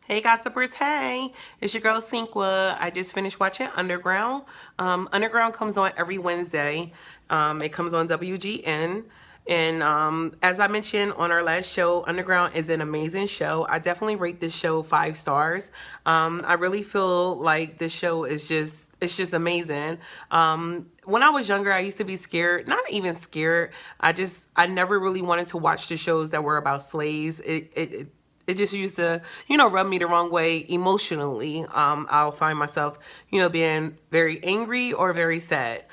Hey gossipers, hey, it's your girl Cinqua. I just finished watching Underground. Underground comes on every Wednesday. It comes on WGN. And as I mentioned on our last show, Underground is an amazing show. I definitely rate this show 5 stars. I really feel like this show is it's just amazing. When I was younger, I used to be scared, not even scared. I never really wanted to watch the shows that were about slaves. It just used to, rub me the wrong way emotionally. I'll find myself, being very angry or very sad.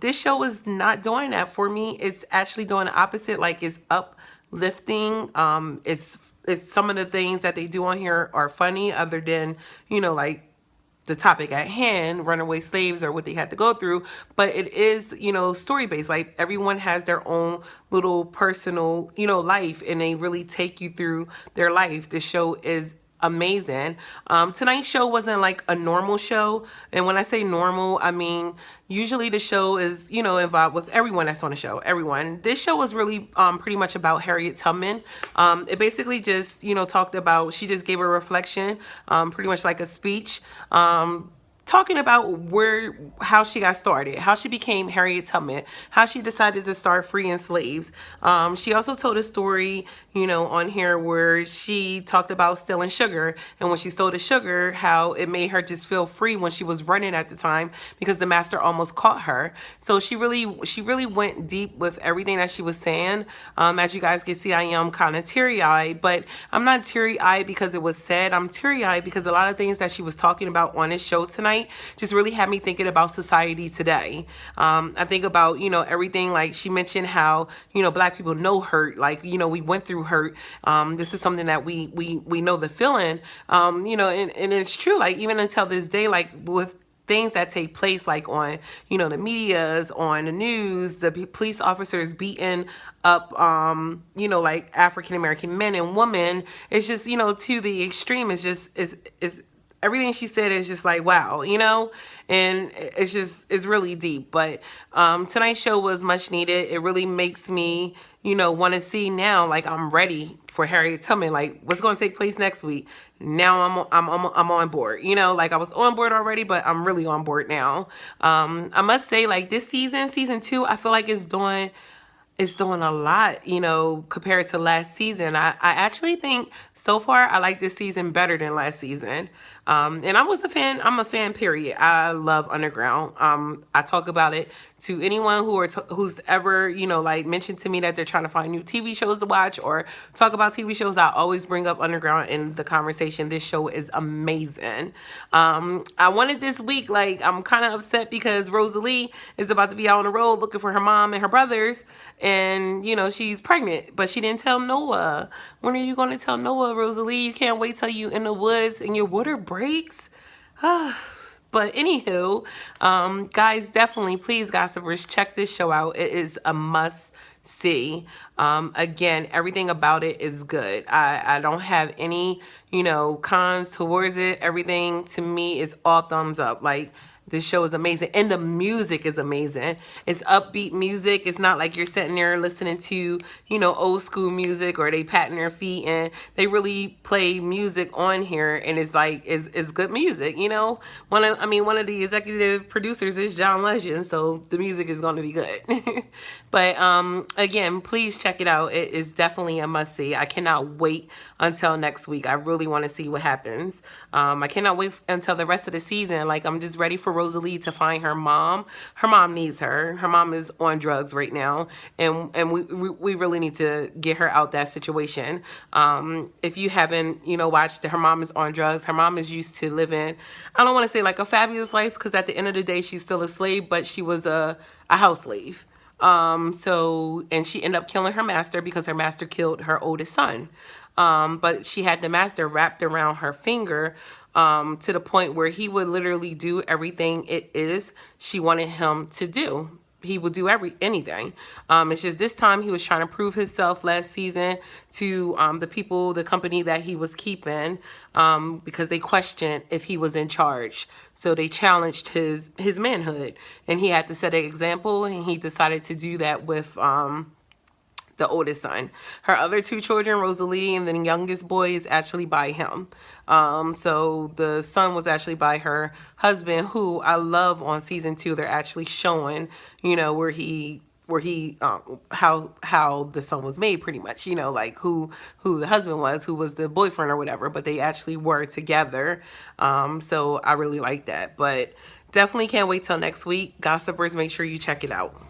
This show is not doing that for me. It's actually doing the opposite. Like, it's uplifting. It's some of the things that they do on here are funny, other than, like the topic at hand, runaway slaves, or what they had to go through. But it is, story based. Like, everyone has their own little personal, life, and they really take you through their life. The show is amazing. Tonight's show wasn't like a normal show. And when I say normal, I mean, usually the show is, involved with everyone that's on the show. Everyone. This show was really pretty much about Harriet Tubman. It basically just, talked about, she just gave a reflection, pretty much like a speech. Talking about how she got started, how she became Harriet Tubman, how she decided to start freeing slaves. She also told a story, on here where she talked about stealing sugar, and when she stole the sugar, how it made her just feel free when she was running at the time because the master almost caught her. So she really went deep with everything that she was saying. As you guys can see, I am kind of teary-eyed, but I'm not teary-eyed because it was sad. I'm teary-eyed because a lot of things that she was talking about on this show tonight just really had me thinking about society today. I think about, everything. Like, she mentioned how, black people know hurt. Like, we went through hurt. This is something that we know the feeling. And it's true. Like, even until this day, like, with things that take place, like on, the medias, on the news, the police officers beating up, like African American men and women. It's just, to the extreme. It's just, is everything she said is just like, wow, and it's really deep. But tonight's show was much needed. It really makes me, want to see now, like, I'm ready for Harriet Tubman. Like, what's going to take place next week? Now I'm on board. Like, I was on board already, but I'm really on board now. I must say, like, this season 2, I feel like it's doing a lot, compared to last season. I actually think so far I like this season better than last season. And I'm a fan, period. I love Underground. I talk about it to anyone who's ever, like, mentioned to me that they're trying to find new TV shows to watch or talk about TV shows. I always bring up Underground in the conversation. This show is amazing. I wanted this week, like, I'm kind of upset because Rosalie is about to be out on the road looking for her mom and her brothers, and, she's pregnant, but she didn't tell Noah. When are you going to tell Noah, Rosalie? You can't wait till you in the woods and your water breaks. But anywho, guys, definitely, please, gossipers, check this show out. It is a must see. Again, everything about it is good. I don't have any, cons towards it. Everything to me is all thumbs up. Like, this show is amazing, and the music is amazing. It's upbeat music. It's not like you're sitting there listening to, old school music, or they patting their feet, and they really play music on here, and it's like, it's good music. One of the executive producers is John Legend, so the music is going to be good. But again, please check it out. It is definitely a must see. I cannot wait until next week. I really want to see what happens. I cannot wait until the rest of the season. Like, I'm just ready for Rosalie to find her mom. Her mom needs her. Her mom is on drugs right now, and we really need to get her out that situation. If you haven't, watched it, her mom is on drugs. Her mom is used to living, I don't want to say like a fabulous life, because at the end of the day, she's still a slave, but she was a house slave. And she ended up killing her master because her master killed her oldest son. But she had the master wrapped around her finger, to the point where he would literally do everything it is she wanted him to do. He would do anything. It's just this time he was trying to prove himself last season to the company that he was keeping, because they questioned if he was in charge. So they challenged his manhood, and he had to set an example, and he decided to do that with the oldest son. Her other two children, Rosalie and the youngest boy, is actually by him. So the son was actually by her husband, who I love. On season 2, they're actually showing, where he how the son was made, pretty much, like who the husband was, who was the boyfriend or whatever, but they actually were together. So I really like that, but definitely can't wait till next week. Gossipers, make sure you check it out.